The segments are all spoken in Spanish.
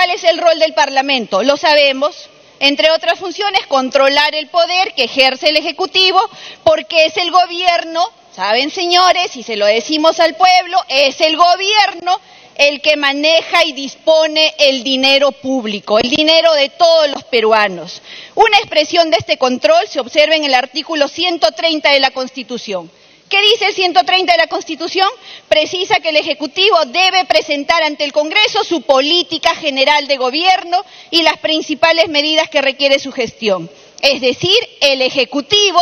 ¿Cuál es el rol del Parlamento? Lo sabemos. Entre otras funciones, controlar el poder que ejerce el Ejecutivo, porque es el gobierno, saben señores, y se lo decimos al pueblo, es el gobierno el que maneja y dispone el dinero público, el dinero de todos los peruanos. Una expresión de este control se observa en el artículo 130 de la Constitución. ¿Qué dice el 130 de la Constitución? Precisa que el Ejecutivo debe presentar ante el Congreso su política general de gobierno y las principales medidas que requiere su gestión. Es decir, el Ejecutivo,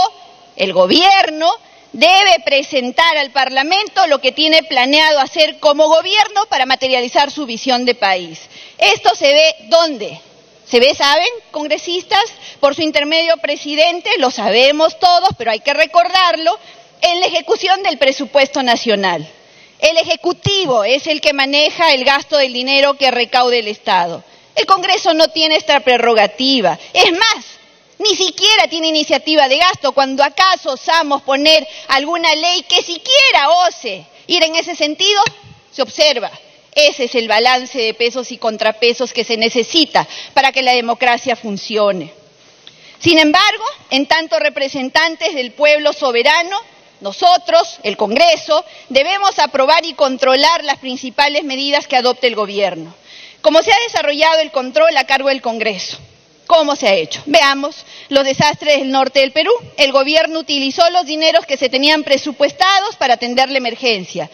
el gobierno, debe presentar al Parlamento lo que tiene planeado hacer como gobierno para materializar su visión de país. Esto se ve ¿dónde? Se ve, ¿saben, congresistas? Por su intermedio, presidente, lo sabemos todos, pero hay que recordarlo, en la ejecución del presupuesto nacional. El Ejecutivo es el que maneja el gasto del dinero que recaude el Estado. El Congreso no tiene esta prerrogativa. Es más, ni siquiera tiene iniciativa de gasto, cuando acaso osamos poner alguna ley que siquiera ose ir en ese sentido, se observa. Ese es el balance de pesos y contrapesos que se necesita para que la democracia funcione. Sin embargo, en tanto representantes del pueblo soberano, nosotros, el Congreso, debemos aprobar y controlar las principales medidas que adopte el gobierno. ¿Cómo se ha desarrollado el control a cargo del Congreso? ¿Cómo se ha hecho? Veamos los desastres del norte del Perú. El gobierno utilizó los dineros que se tenían presupuestados para atender la emergencia.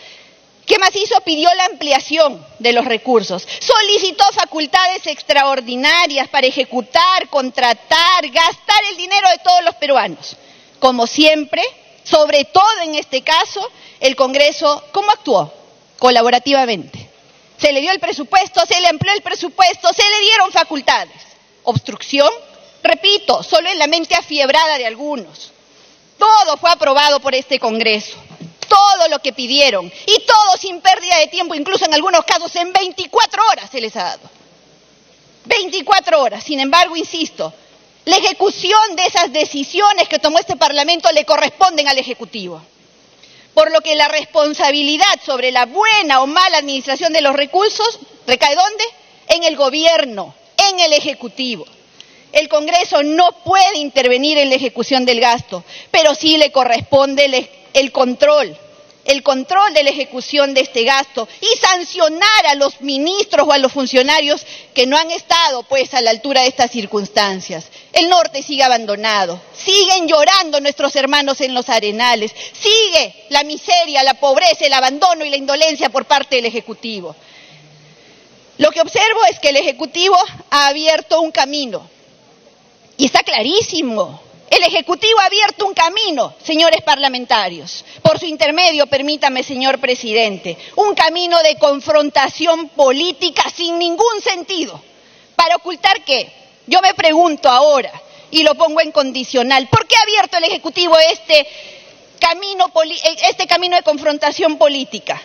¿Qué más hizo? Pidió la ampliación de los recursos. Solicitó facultades extraordinarias para ejecutar, contratar, gastar el dinero de todos los peruanos. Como siempre, sobre todo en este caso, el Congreso, ¿cómo actuó? Colaborativamente. Se le dio el presupuesto, se le amplió el presupuesto, se le dieron facultades. ¿Obstrucción? Repito, solo en la mente afiebrada de algunos. Todo fue aprobado por este Congreso. Todo lo que pidieron. Y todo sin pérdida de tiempo, incluso en algunos casos en 24 horas se les ha dado. 24 horas. Sin embargo, insisto, la ejecución de esas decisiones que tomó este Parlamento le corresponden al Ejecutivo. Por lo que la responsabilidad sobre la buena o mala administración de los recursos recae ¿dónde? En el gobierno, en el Ejecutivo. El Congreso no puede intervenir en la ejecución del gasto, pero sí le corresponde el control de la ejecución de este gasto y sancionar a los ministros o a los funcionarios que no han estado pues a la altura de estas circunstancias. El norte sigue abandonado, siguen llorando nuestros hermanos en los arenales, sigue la miseria, la pobreza, el abandono y la indolencia por parte del Ejecutivo. Lo que observo es que el Ejecutivo ha abierto un camino y está clarísimo. El Ejecutivo ha abierto un camino, señores parlamentarios. Por su intermedio, permítame, señor presidente, un camino de confrontación política sin ningún sentido. ¿Para ocultar qué? Yo me pregunto ahora, y lo pongo en condicional, ¿por qué ha abierto el Ejecutivo este camino de confrontación política?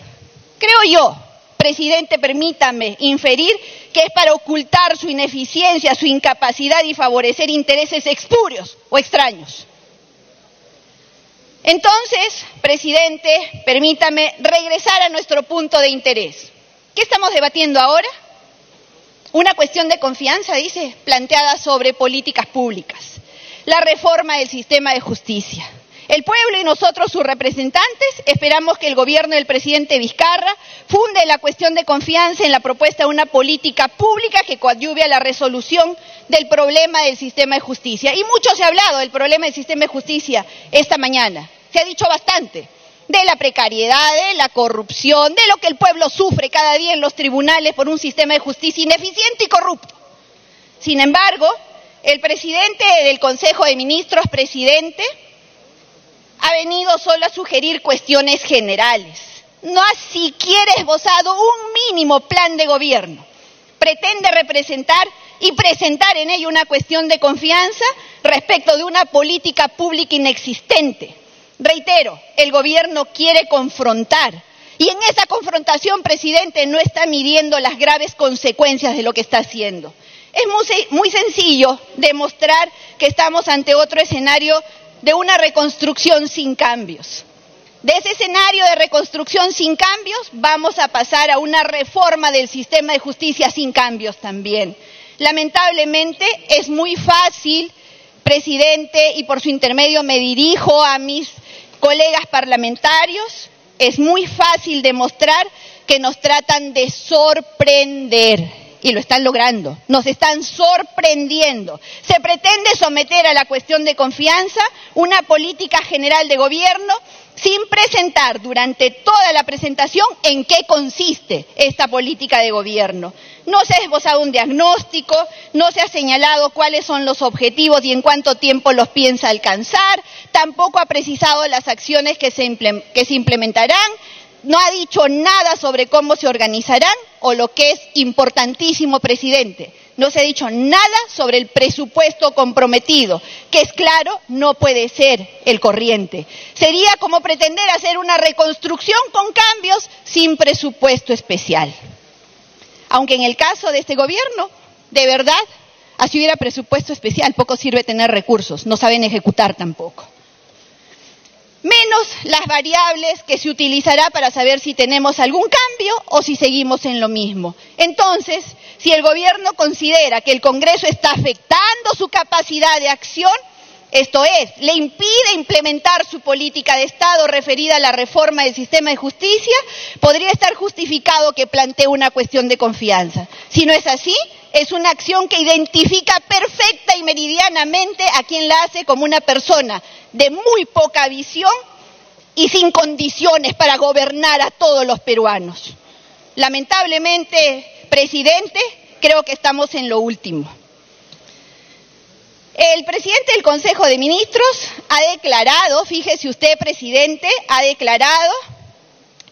Creo yo, presidente, permítame inferir que es para ocultar su ineficiencia, su incapacidad y favorecer intereses espurios o extraños. Entonces, presidente, permítame regresar a nuestro punto de interés. ¿Qué estamos debatiendo ahora? Una cuestión de confianza, dice, planteada sobre políticas públicas. La reforma del sistema de justicia. El pueblo y nosotros, sus representantes, esperamos que el gobierno del presidente Vizcarra funde la cuestión de confianza en la propuesta de una política pública que coadyuve a la resolución del problema del sistema de justicia. Y mucho se ha hablado del problema del sistema de justicia esta mañana. Se ha dicho bastante de la precariedad, de la corrupción, de lo que el pueblo sufre cada día en los tribunales por un sistema de justicia ineficiente y corrupto. Sin embargo, el presidente del Consejo de Ministros, presidente, ha venido solo a sugerir cuestiones generales. No ha siquiera esbozado un mínimo plan de gobierno. Pretende representar y presentar en ello una cuestión de confianza respecto de una política pública inexistente. Reitero, el gobierno quiere confrontar y en esa confrontación, presidente, no está midiendo las graves consecuencias de lo que está haciendo. Es muy sencillo demostrar que estamos ante otro escenario de una reconstrucción sin cambios. De ese escenario de reconstrucción sin cambios, vamos a pasar a una reforma del sistema de justicia sin cambios también. Lamentablemente, es muy fácil, presidente, y por su intermedio me dirijo a mis colegas parlamentarios, es muy fácil demostrar que nos tratan de sorprender. Y lo están logrando, nos están sorprendiendo. Se pretende someter a la cuestión de confianza una política general de gobierno sin presentar durante toda la presentación en qué consiste esta política de gobierno. No se ha esbozado un diagnóstico, no se ha señalado cuáles son los objetivos y en cuánto tiempo los piensa alcanzar, tampoco ha precisado las acciones que se implementarán. No ha dicho nada sobre cómo se organizarán o lo que es importantísimo, presidente. No se ha dicho nada sobre el presupuesto comprometido, que es claro, no puede ser el corriente. Sería como pretender hacer una reconstrucción con cambios sin presupuesto especial. Aunque en el caso de este gobierno, de verdad, así hubiera presupuesto especial, poco sirve tener recursos, no saben ejecutar tampoco. Menos las variables que se utilizará para saber si tenemos algún cambio o si seguimos en lo mismo. Entonces, si el gobierno considera que el Congreso está afectando su capacidad de acción, esto es, le impide implementar su política de Estado referida a la reforma del sistema de justicia, podría estar justificado que plantee una cuestión de confianza. Si no es así, es una acción que identifica perfecta y meridianamente a quien la hace como una persona de muy poca visión y sin condiciones para gobernar a todos los peruanos. Lamentablemente, presidente, creo que estamos en lo último. El presidente del Consejo de Ministros ha declarado, fíjese usted, presidente, ha declarado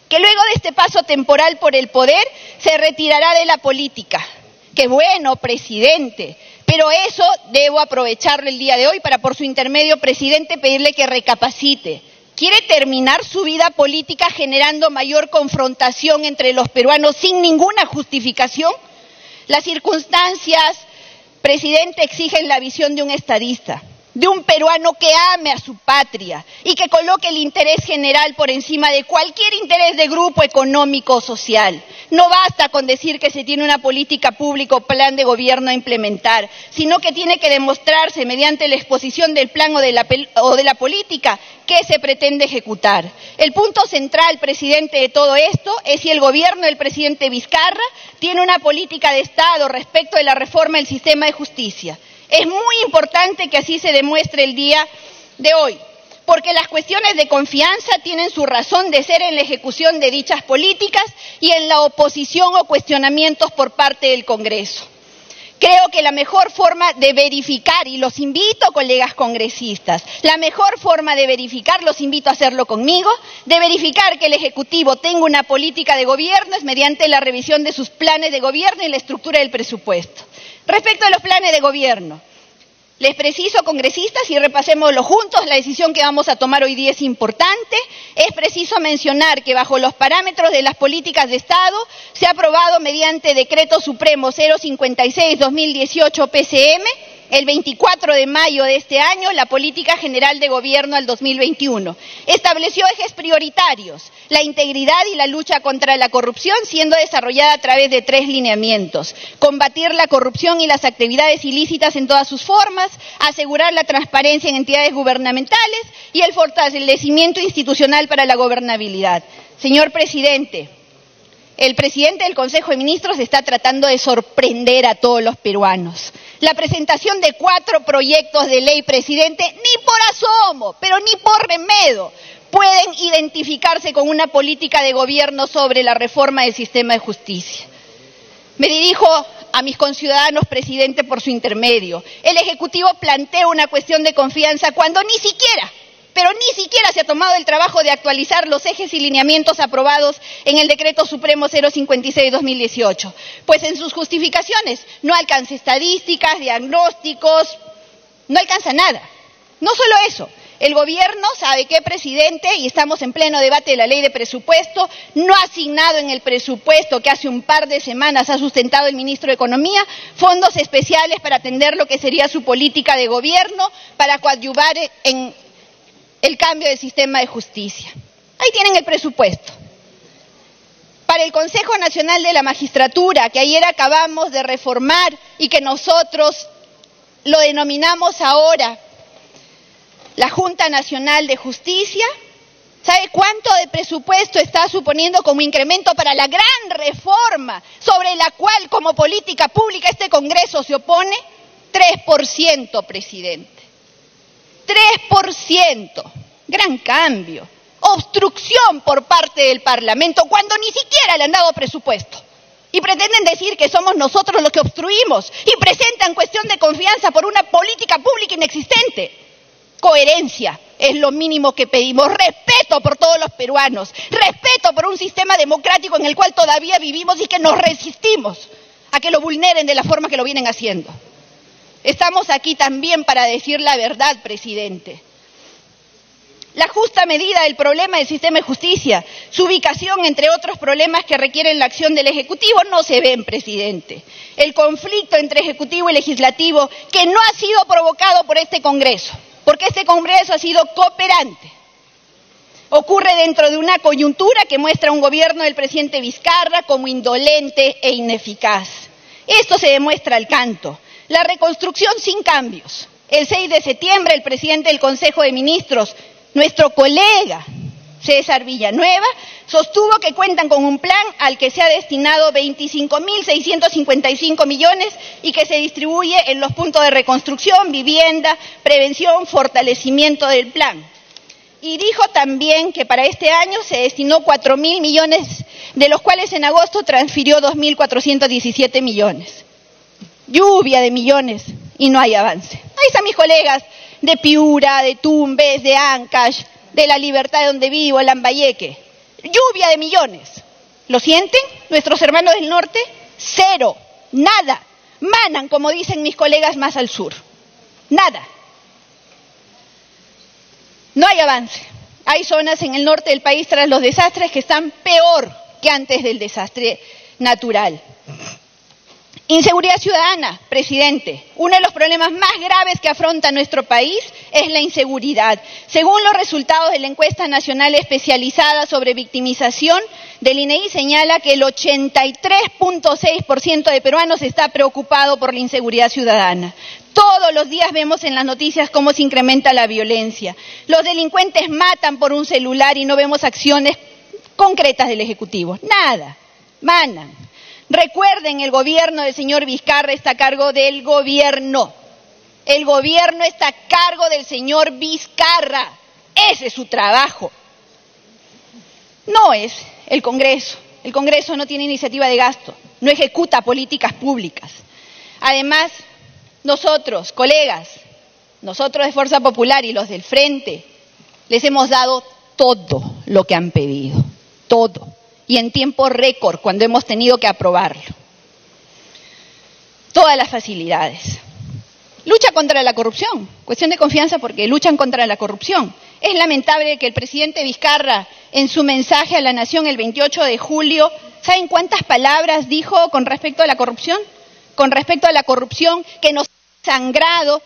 que luego de este paso temporal por el poder se retirará de la política. Qué bueno, presidente, pero eso debo aprovecharlo el día de hoy para, por su intermedio, presidente, pedirle que recapacite. ¿Quiere terminar su vida política generando mayor confrontación entre los peruanos sin ninguna justificación? Las circunstancias, presidente, exigen la visión de un estadista, de un peruano que ame a su patria y que coloque el interés general por encima de cualquier interés de grupo económico o social. No basta con decir que se tiene una política pública o plan de gobierno a implementar, sino que tiene que demostrarse mediante la exposición del plan o de la política que se pretende ejecutar. El punto central, presidente, de todo esto es si el gobierno del presidente Vizcarra tiene una política de Estado respecto de la reforma del sistema de justicia. Es muy importante que así se demuestre el día de hoy, porque las cuestiones de confianza tienen su razón de ser en la ejecución de dichas políticas y en la oposición o cuestionamientos por parte del Congreso. Creo que la mejor forma de verificar, y los invito, colegas congresistas, la mejor forma de verificar, los invito a hacerlo conmigo, de verificar que el Ejecutivo tenga una política de gobierno es mediante la revisión de sus planes de gobierno y la estructura del presupuesto. Respecto a los planes de gobierno, les preciso, congresistas, y repasémoslo juntos, la decisión que vamos a tomar hoy día es importante. Es preciso mencionar que bajo los parámetros de las políticas de Estado se ha aprobado mediante Decreto Supremo 056-2018 PCM, el 24 de mayo de este año, la Política General de Gobierno al 2021. Estableció ejes prioritarios, la integridad y la lucha contra la corrupción, siendo desarrollada a través de 3 lineamientos: combatir la corrupción y las actividades ilícitas en todas sus formas, asegurar la transparencia en entidades gubernamentales y el fortalecimiento institucional para la gobernabilidad. Señor presidente, el presidente del Consejo de Ministros está tratando de sorprender a todos los peruanos. La presentación de 4 proyectos de ley, presidente, ni por asomo, pero ni por remedio, pueden identificarse con una política de gobierno sobre la reforma del sistema de justicia. Me dirijo a mis conciudadanos, presidente, por su intermedio. El Ejecutivo plantea una cuestión de confianza cuando ni siquiera se ha tomado el trabajo de actualizar los ejes y lineamientos aprobados en el Decreto Supremo 056-2018. Pues en sus justificaciones no alcanza estadísticas, diagnósticos, no alcanza nada. No solo eso, el gobierno, ¿sabe qué, presidente? Y estamos en pleno debate de la ley de presupuesto, no ha asignado en el presupuesto que hace un par de semanas ha sustentado el ministro de Economía fondos especiales para atender lo que sería su política de gobierno, para coadyuvar en el cambio del sistema de justicia. Ahí tienen el presupuesto. Para el Consejo Nacional de la Magistratura, que ayer acabamos de reformar y que nosotros lo denominamos ahora la Junta Nacional de Justicia, ¿sabe cuánto de presupuesto está suponiendo como incremento para la gran reforma sobre la cual como política pública este Congreso se opone? 3%, presidente. 3%. Gran cambio. Obstrucción por parte del Parlamento cuando ni siquiera le han dado presupuesto. Y pretenden decir que somos nosotros los que obstruimos y presentan cuestión de confianza por una política pública inexistente. Coherencia es lo mínimo que pedimos, respeto por todos los peruanos, respeto por un sistema democrático en el cual todavía vivimos y que nos resistimos a que lo vulneren de la forma que lo vienen haciendo. Estamos aquí también para decir la verdad, presidente. La justa medida del problema del sistema de justicia, su ubicación entre otros problemas que requieren la acción del Ejecutivo, no se ven, presidente. El conflicto entre Ejecutivo y Legislativo, que no ha sido provocado por este Congreso, porque este Congreso ha sido cooperante. Ocurre dentro de una coyuntura que muestra un gobierno del presidente Vizcarra como indolente e ineficaz. Esto se demuestra al canto. La reconstrucción sin cambios. El 6 de septiembre, el presidente del Consejo de Ministros, nuestro colega César Villanueva, sostuvo que cuentan con un plan al que se ha destinado 25.655 millones y que se distribuye en los puntos de reconstrucción, vivienda, prevención, fortalecimiento del plan. Y dijo también que para este año se destinó 4.000 millones, de los cuales en agosto transfirió 2.417 millones. Lluvia de millones y no hay avance. Ahí están mis colegas de Piura, de Tumbes, de Ancash, de La Libertad, de donde vivo, Lambayeque. Lluvia de millones. ¿Lo sienten nuestros hermanos del norte? Cero, nada. Manan, como dicen mis colegas más al sur. Nada. No hay avance. Hay zonas en el norte del país tras los desastres que están peor que antes del desastre natural. Inseguridad ciudadana, presidente. Uno de los problemas más graves que afronta nuestro país es la inseguridad. Según los resultados de la encuesta nacional especializada sobre victimización del INEGI, señala que el 83.6% de peruanos está preocupado por la inseguridad ciudadana. Todos los días vemos en las noticias cómo se incrementa la violencia. Los delincuentes matan por un celular y no vemos acciones concretas del Ejecutivo. Nada. Manan. Recuerden, el gobierno del señor Vizcarra está a cargo del gobierno. El gobierno está a cargo del señor Vizcarra. Ese es su trabajo. No es el Congreso. El Congreso no tiene iniciativa de gasto, no ejecuta políticas públicas. Además, nosotros, colegas, nosotros de Fuerza Popular y los del Frente, les hemos dado todo lo que han pedido, todo. Y en tiempo récord, cuando hemos tenido que aprobarlo. Todas las facilidades. Lucha contra la corrupción, cuestión de confianza porque luchan contra la corrupción. Es lamentable que el presidente Vizcarra, en su mensaje a la Nación el 28 de julio, ¿saben cuántas palabras dijo con respecto a la corrupción? Con respecto a la corrupción que nos ha sangrado.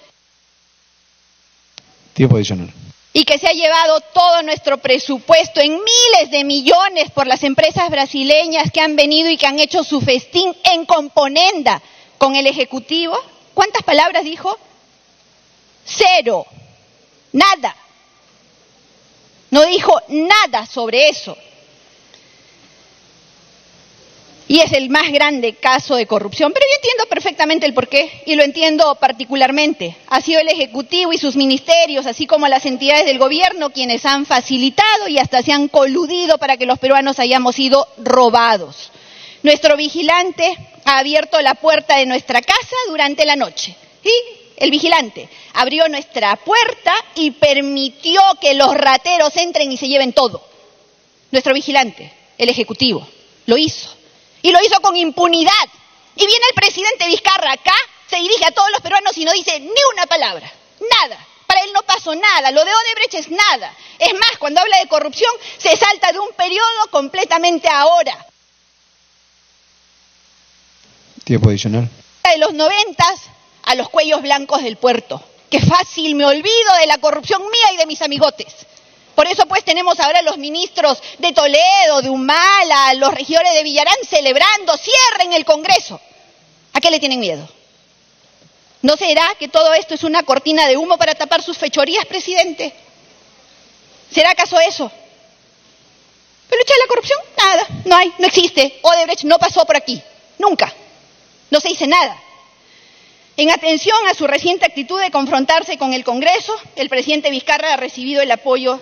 Tiempo adicional. Y que se ha llevado todo nuestro presupuesto en miles de millones por las empresas brasileñas que han venido y que han hecho su festín en componenda con el Ejecutivo. ¿Cuántas palabras dijo? Cero. Nada. No dijo nada sobre eso. Y es el más grande caso de corrupción. Pero yo entiendo perfectamente el porqué y lo entiendo particularmente. Ha sido el Ejecutivo y sus ministerios, así como las entidades del gobierno, quienes han facilitado y hasta se han coludido para que los peruanos hayamos sido robados. Nuestro vigilante ha abierto la puerta de nuestra casa durante la noche. Y el vigilante abrió nuestra puerta y permitió que los rateros entren y se lleven todo. Nuestro vigilante, el Ejecutivo, lo hizo. Y lo hizo con impunidad. Y viene el presidente Vizcarra acá, se dirige a todos los peruanos y no dice ni una palabra. Nada. Para él no pasó nada. Lo de Odebrecht es nada. Es más, cuando habla de corrupción, se salta de un periodo completamente ahora. Tiempo adicional. De los 90 a los cuellos blancos del puerto. Qué fácil me olvido de la corrupción mía y de mis amigotes. Por eso pues tenemos ahora los ministros de Toledo, de Humala, los regidores de Villarán celebrando, cierren el Congreso. ¿A qué le tienen miedo? ¿No será que todo esto es una cortina de humo para tapar sus fechorías, presidente? ¿Será acaso eso? ¿Pero lucha de la corrupción? Nada, no hay, no existe. Odebrecht no pasó por aquí, nunca. No se dice nada. En atención a su reciente actitud de confrontarse con el Congreso, el presidente Vizcarra ha recibido el apoyo,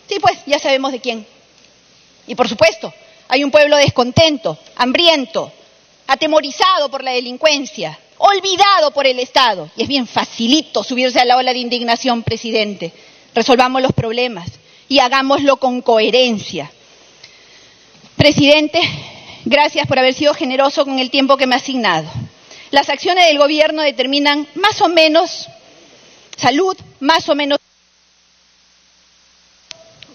sí pues, ya sabemos de quién. Y por supuesto, hay un pueblo descontento, hambriento, atemorizado por la delincuencia, olvidado por el Estado. Y es bien facilito subirse a la ola de indignación, presidente. Resolvamos los problemas y hagámoslo con coherencia. Presidente, gracias por haber sido generoso con el tiempo que me ha asignado. Las acciones del gobierno determinan más o menos salud, más o menos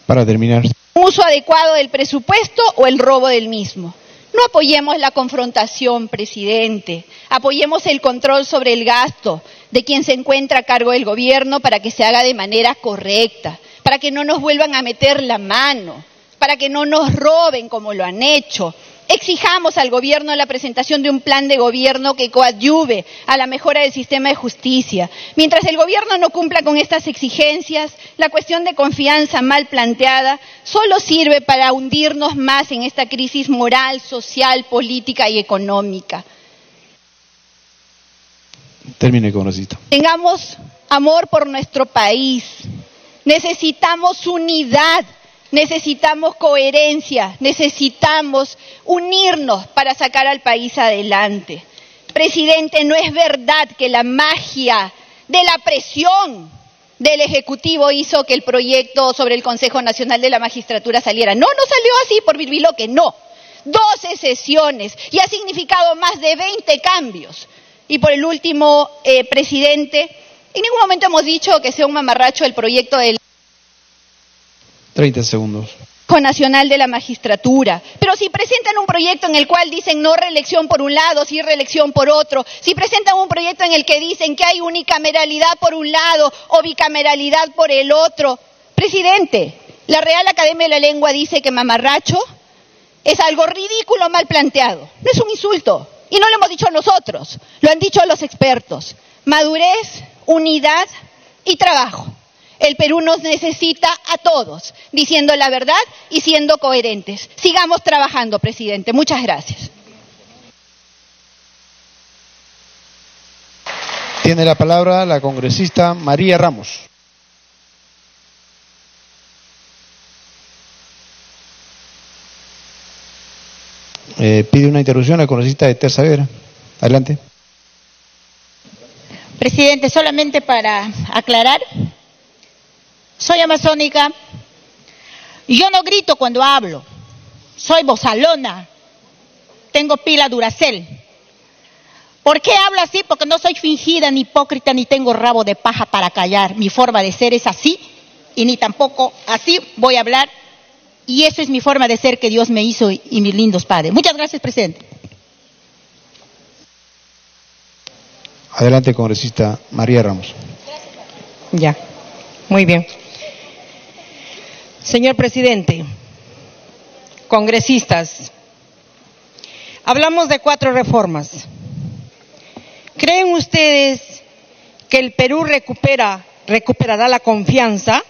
Para terminar. un uso adecuado del presupuesto o el robo del mismo. No apoyemos la confrontación, presidente. Apoyemos el control sobre el gasto de quien se encuentra a cargo del gobierno para que se haga de manera correcta, para que no nos vuelvan a meter la mano, para que no nos roben como lo han hecho. Exijamos al gobierno la presentación de un plan de gobierno que coadyuve a la mejora del sistema de justicia. Mientras el gobierno no cumpla con estas exigencias, la cuestión de confianza mal planteada solo sirve para hundirnos más en esta crisis moral, social, política y económica. Termine, congresista. Tengamos amor por nuestro país. Necesitamos unidad. Necesitamos coherencia, necesitamos unirnos para sacar al país adelante. Presidente, no es verdad que la magia de la presión del Ejecutivo hizo que el proyecto sobre el Consejo Nacional de la Magistratura saliera. No, no salió así por virbiloque, no. 12 sesiones y ha significado más de 20 cambios. Y por el último, presidente, en ningún momento hemos dicho que sea un mamarracho el proyecto del 30 segundos. Consejo Nacional de la Magistratura. Pero si presentan un proyecto en el cual dicen no reelección por un lado, sí reelección por otro, si presentan un proyecto en el que dicen que hay unicameralidad por un lado o bicameralidad por el otro, presidente, la Real Academia de la Lengua dice que mamarracho es algo ridículo mal planteado. No es un insulto. Y no lo hemos dicho nosotros, lo han dicho los expertos. Madurez, unidad y trabajo. El Perú nos necesita a todos, diciendo la verdad y siendo coherentes. Sigamos trabajando, presidente. Muchas gracias. Tiene la palabra la congresista María Ramos. Pide una interrupción la congresista Esther Saavedra. Adelante. Presidente, solamente para aclarar, soy amazónica, yo no grito cuando hablo, soy bozalona, tengo pila Duracell. ¿Por qué hablo así? Porque no soy fingida, ni hipócrita, ni tengo rabo de paja para callar. Mi forma de ser es así, y ni tampoco así voy a hablar, y eso es mi forma de ser que Dios me hizo y mis lindos padres. Muchas gracias, presidente. Adelante, congresista María Ramos. Ya, muy bien. Señor presidente, congresistas, hablamos de 4 reformas. ¿Creen ustedes que el Perú recuperará la confianza?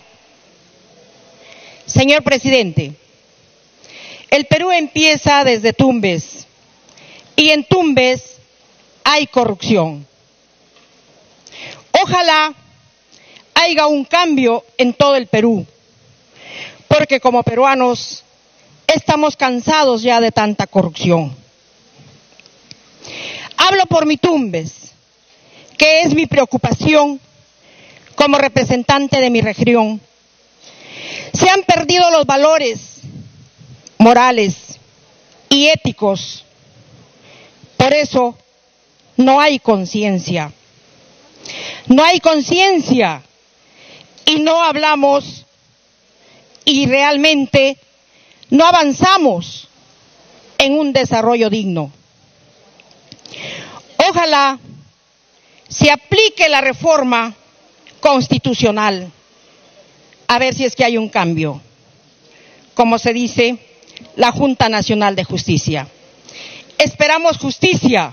Señor presidente, el Perú empieza desde Tumbes y en Tumbes hay corrupción. Ojalá haya un cambio en todo el Perú, porque como peruanos estamos cansados ya de tanta corrupción. Hablo por mi Tumbes, que es mi preocupación como representante de mi región. Se han perdido los valores morales y éticos. Por eso no hay conciencia. No hay conciencia y no hablamos y realmente no avanzamos en un desarrollo digno. Ojalá se aplique la reforma constitucional, a ver si es que hay un cambio, como se dice, la Junta Nacional de Justicia. Esperamos justicia.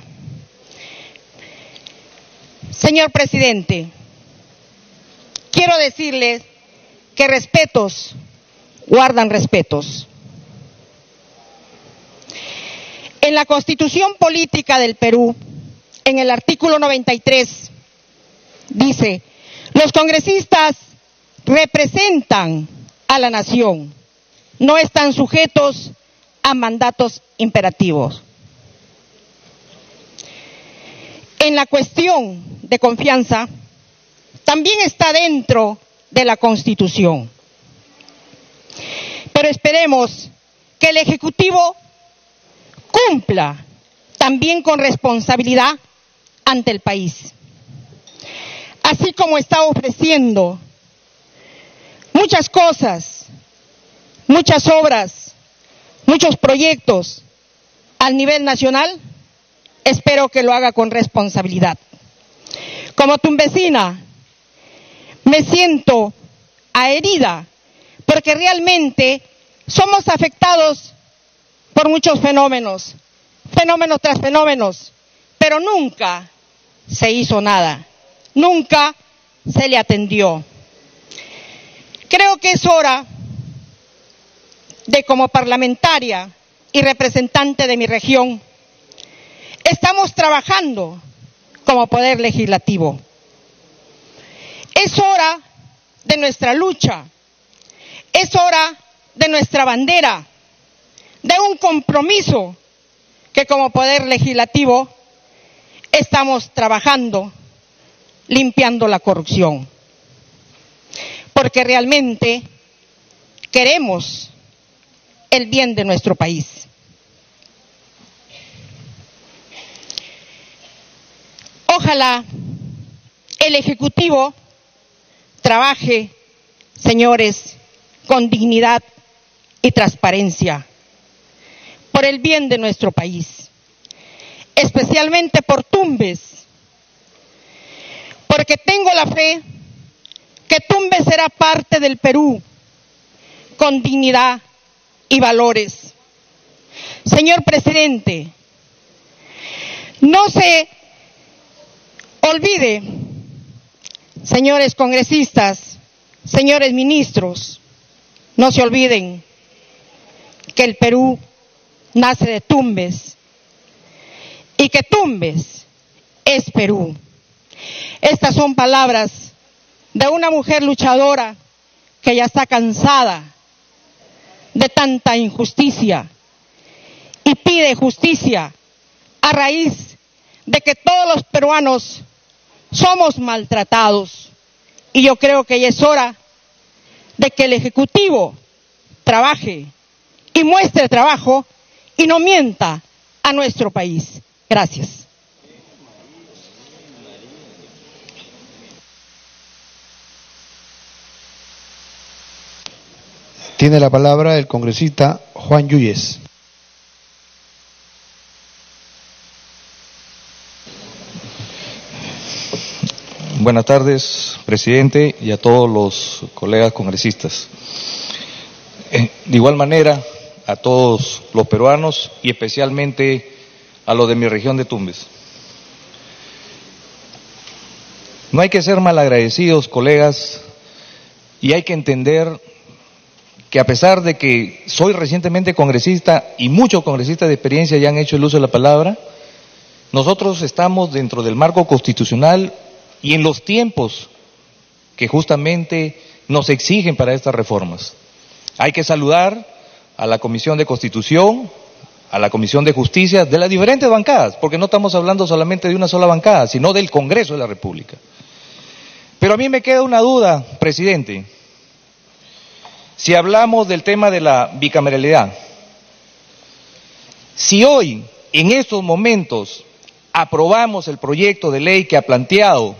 Señor presidente, quiero decirles que respetos guardan respetos. En la Constitución Política del Perú, en el artículo 93, dice: los congresistas representan a la nación, no están sujetos a mandatos imperativos. En la cuestión de confianza, también está dentro de la Constitución. Pero esperemos que el Ejecutivo cumpla también con responsabilidad ante el país. Así como está ofreciendo muchas cosas, muchas obras, muchos proyectos al nivel nacional, espero que lo haga con responsabilidad. Como tumbesina, me siento herida porque realmente somos afectados por muchos fenómenos, fenómenos tras fenómenos, pero nunca se hizo nada, nunca se le atendió. Creo que es hora de, como parlamentaria y representante de mi región, estamos trabajando como poder legislativo. Es hora de nuestra lucha, es hora de nuestra bandera, de un compromiso que como poder legislativo estamos trabajando, limpiando la corrupción. Porque realmente queremos el bien de nuestro país. Ojalá el Ejecutivo trabaje, señores, con dignidad y transparencia por el bien de nuestro país, especialmente por Tumbes, porque tengo la fe que Tumbes será parte del Perú con dignidad y valores. Señor presidente, no se olvide, señores congresistas, señores ministros, no se olviden que el Perú nace de Tumbes y que Tumbes es Perú. Estas son palabras de una mujer luchadora que ya está cansada de tanta injusticia y pide justicia a raíz de que todos los peruanos somos maltratados. Y yo creo que ya es hora de que el Ejecutivo trabaje y muestre trabajo y no mienta a nuestro país. Gracias. Tiene la palabra el congresista Juan Yuyes. Buenas tardes, presidente, y a todos los colegas congresistas. De igual manera, a todos los peruanos y especialmente a los de mi región de Tumbes. No hay que ser malagradecidos, colegas, y hay que entender que a pesar de que soy recientemente congresista y muchos congresistas de experiencia ya han hecho el uso de la palabra, nosotros estamos dentro del marco constitucional y en los tiempos que justamente nos exigen para estas reformas. Hay que saludar a la Comisión de Constitución, a la Comisión de Justicia, de las diferentes bancadas, porque no estamos hablando solamente de una sola bancada, sino del Congreso de la República. Pero a mí me queda una duda, presidente. Si hablamos del tema de la bicameralidad, si hoy, en estos momentos, aprobamos el proyecto de ley que ha planteado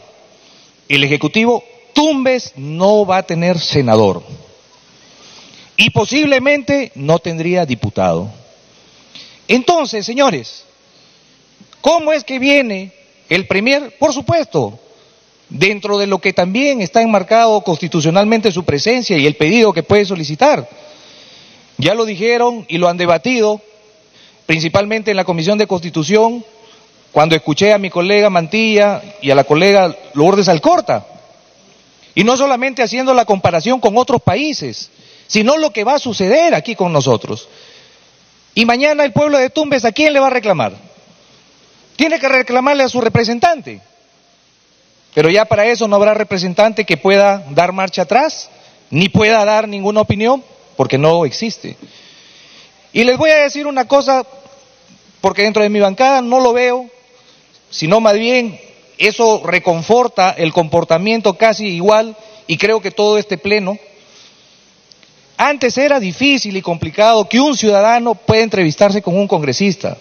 el Ejecutivo, Tumbes no va a tener senador y posiblemente no tendría diputado. Entonces, señores, ¿cómo es que viene el premier? Por supuesto, dentro de lo que también está enmarcado constitucionalmente su presencia y el pedido que puede solicitar. Ya lo dijeron y lo han debatido, principalmente en la Comisión de Constitución, cuando escuché a mi colega Mantilla y a la colega Lourdes Alcorta. Y no solamente haciendo la comparación con otros países, sino lo que va a suceder aquí con nosotros. Y mañana el pueblo de Tumbes, ¿a quién le va a reclamar? Tiene que reclamarle a su representante. Pero ya para eso no habrá representante que pueda dar marcha atrás, ni pueda dar ninguna opinión, porque no existe. Y les voy a decir una cosa, porque dentro de mi bancada no lo veo, sino más bien eso reconforta el comportamiento casi igual, y creo que todo este pleno. Antes era difícil y complicado que un ciudadano pueda entrevistarse con un congresista.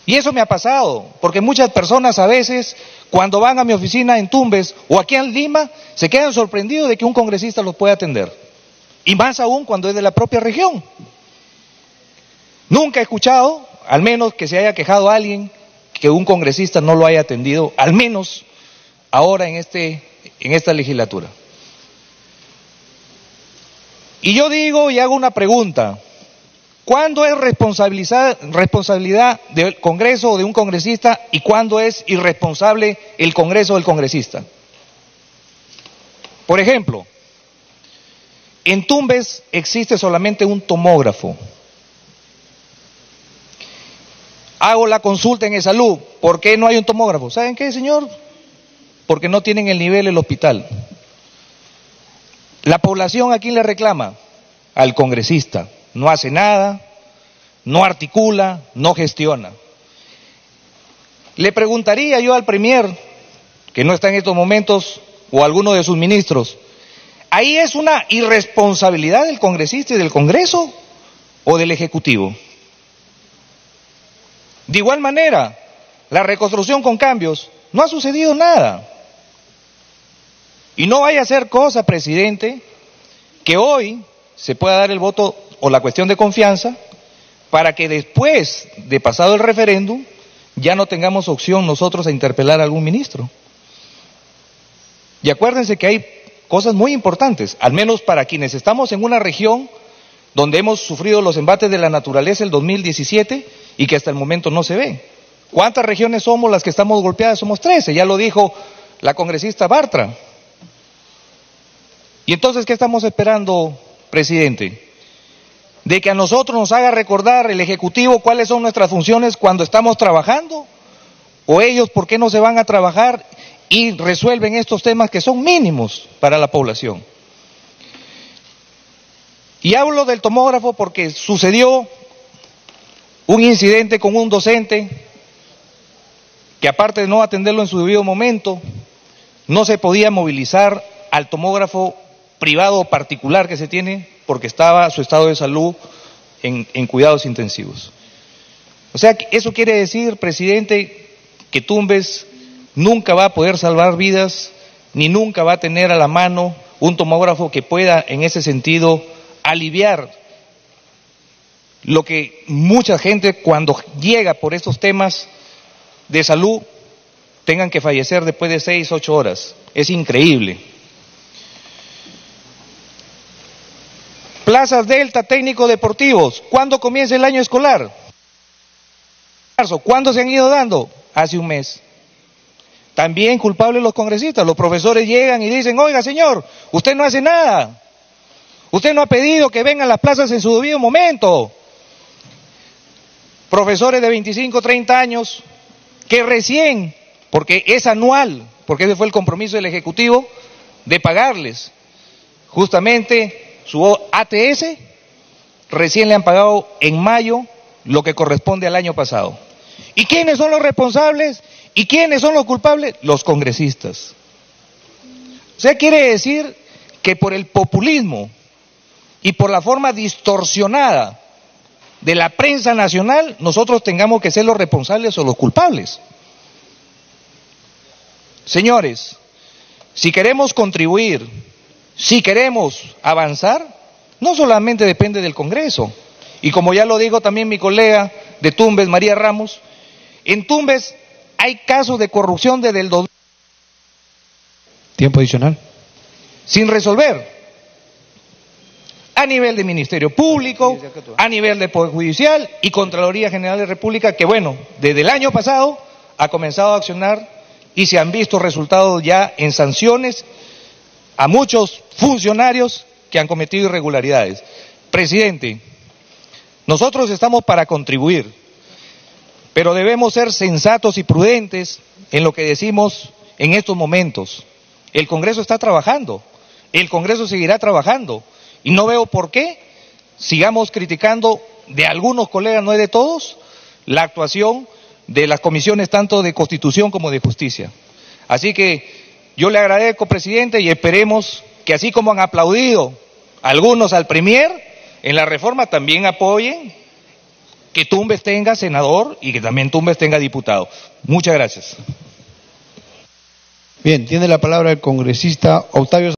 Y eso me ha pasado, porque muchas personas a veces, cuando van a mi oficina en Tumbes o aquí en Lima, se quedan sorprendidos de que un congresista los pueda atender. Y más aún cuando es de la propia región. Nunca he escuchado, al menos que se haya quejado alguien, que un congresista no lo haya atendido, al menos ahora en esta legislatura. Y yo digo y hago una pregunta. ¿Cuándo es responsabilidad del Congreso o de un congresista y cuándo es irresponsable el Congreso del congresista? Por ejemplo, en Tumbes existe solamente un tomógrafo. Hago la consulta en Salud. ¿Por qué no hay un tomógrafo? ¿Saben qué, señor? Porque no tienen el nivel del hospital. La población, ¿a quién le reclama? Al congresista. No hace nada, no articula, no gestiona. Le preguntaría yo al premier, que no está en estos momentos, o a alguno de sus ministros, ¿ahí es una irresponsabilidad del congresista y del Congreso o del Ejecutivo? De igual manera, la reconstrucción con cambios, no ha sucedido nada. Y no vaya a ser cosa, presidente, que hoy se pueda dar el voto o la cuestión de confianza para que después de pasado el referéndum ya no tengamos opción nosotros a interpelar a algún ministro. Y acuérdense que hay cosas muy importantes, al menos para quienes estamos en una región donde hemos sufrido los embates de la naturaleza el 2017 y que hasta el momento no se ve. ¿Cuántas regiones somos las que estamos golpeadas? Somos 13, ya lo dijo la congresista Bartra. Y entonces, ¿qué estamos esperando, presidente? ¿De que a nosotros nos haga recordar el Ejecutivo cuáles son nuestras funciones cuando estamos trabajando? ¿O ellos por qué no se van a trabajar y resuelven estos temas que son mínimos para la población? Y hablo del tomógrafo porque sucedió un incidente con un docente que, aparte de no atenderlo en su debido momento, no se podía movilizar al tomógrafo privado o particular que se tiene porque estaba su estado de salud en cuidados intensivos. O sea, eso quiere decir, presidente, que Tumbes nunca va a poder salvar vidas, ni nunca va a tener a la mano un tomógrafo que pueda, en ese sentido, aliviar lo que mucha gente, cuando llega por estos temas de salud, tengan que fallecer después de 6, 8 horas. Es increíble. Plazas Delta, técnicos deportivos, ¿cuándo comienza el año escolar? Marzo. ¿Cuándo se han ido dando? Hace un mes. También culpables los congresistas, los profesores llegan y dicen, oiga señor, usted no hace nada, usted no ha pedido que vengan las plazas en su debido momento. Profesores de 25, 30 años, que recién, porque es anual, porque ese fue el compromiso del Ejecutivo, de pagarles justamente su ATS, recién le han pagado en mayo lo que corresponde al año pasado. ¿Y quiénes son los responsables? ¿Y quiénes son los culpables? Los congresistas. O sea, quiere decir que por el populismo y por la forma distorsionada de la prensa nacional, nosotros tengamos que ser los responsables o los culpables. Señores, si queremos contribuir, si queremos avanzar, no solamente depende del Congreso. Y como ya lo dijo también mi colega de Tumbes, María Ramos, en Tumbes hay casos de corrupción desde el 2000. Tiempo adicional. sin resolver, a nivel de Ministerio Público, a nivel de Poder Judicial y Contraloría General de la República, que bueno, desde el año pasado ha comenzado a accionar y se han visto resultados ya en sanciones a muchos funcionarios que han cometido irregularidades. Presidente, nosotros estamos para contribuir, pero debemos ser sensatos y prudentes en lo que decimos en estos momentos. El Congreso está trabajando, el Congreso seguirá trabajando, y no veo por qué sigamos criticando de algunos colegas, no es de todos, la actuación de las comisiones tanto de Constitución como de Justicia. Así que yo le agradezco, presidente, y esperemos que así como han aplaudido algunos al Premier, en la reforma también apoyen que Tumbes tenga senador y que también Tumbes tenga diputado. Muchas gracias. Bien, tiene la palabra el congresista Octavio